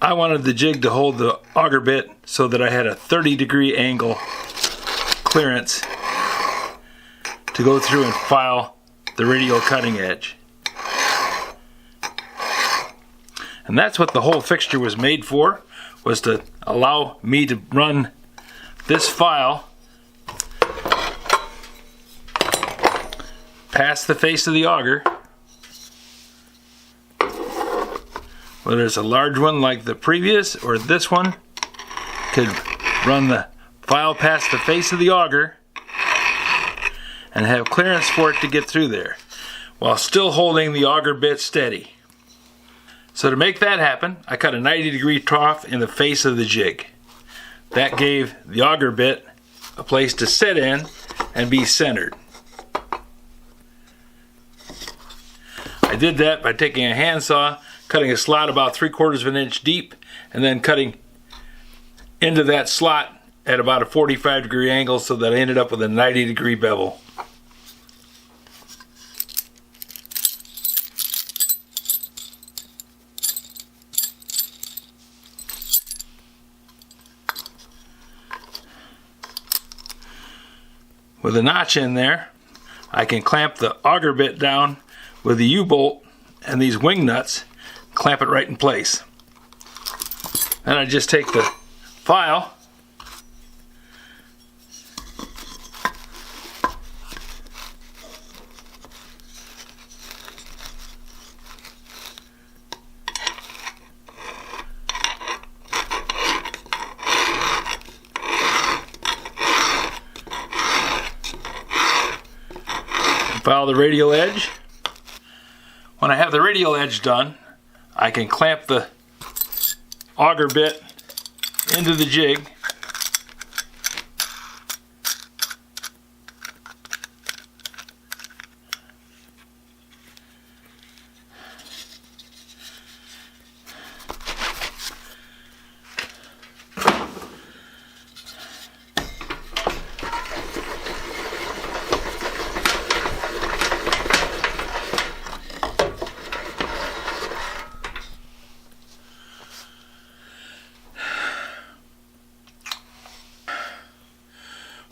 I wanted the jig to hold the auger bit so that I had a 30-degree angle clearance to go through and file the radial cutting edge. And that's what the whole fixture was made for, was to allow me to run this file past the face of the auger. Whether it's a large one like the previous or this one, could run the file past the face of the auger and have clearance for it to get through there while still holding the auger bit steady. So to make that happen, I cut a 90-degree trough in the face of the jig. That gave the auger bit a place to sit in and be centered. I did that by taking a handsaw, cutting a slot about 3/4 of an inch deep, and then cutting into that slot at about a 45-degree angle so that I ended up with a 90-degree bevel. With a notch in there, I can clamp the auger bit down with the U-bolt and these wing nuts, clamp it right in place. Then I just take the file and file the radial edge. When I have the radial edge done, I can clamp the auger bit into the jig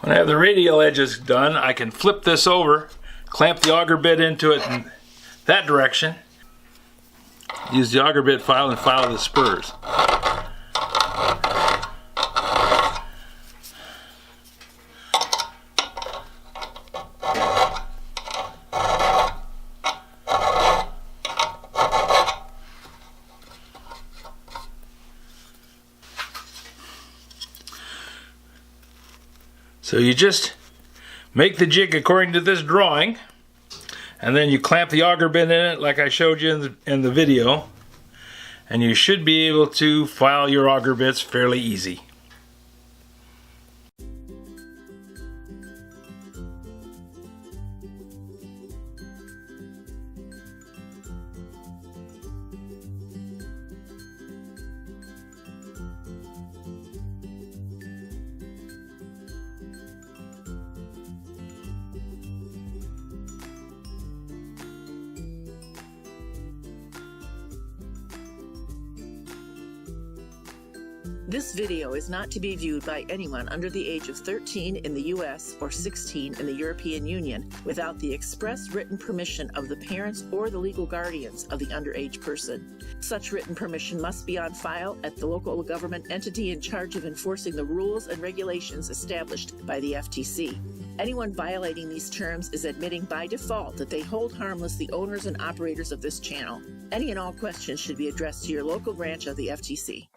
When I have the radial edges done, I can flip this over, clamp the auger bit into it in that direction, use the auger bit file and file the spurs. So you just make the jig according to this drawing, and then you clamp the auger bit in it like I showed you in the video, and you should be able to file your auger bits fairly easy. This video is not to be viewed by anyone under the age of 13 in the U.S. or 16 in the European Union without the express written permission of the parents or the legal guardians of the underage person. Such written permission must be on file at the local government entity in charge of enforcing the rules and regulations established by the FTC. Anyone violating these terms is admitting by default that they hold harmless the owners and operators of this channel. Any and all questions should be addressed to your local branch of the FTC.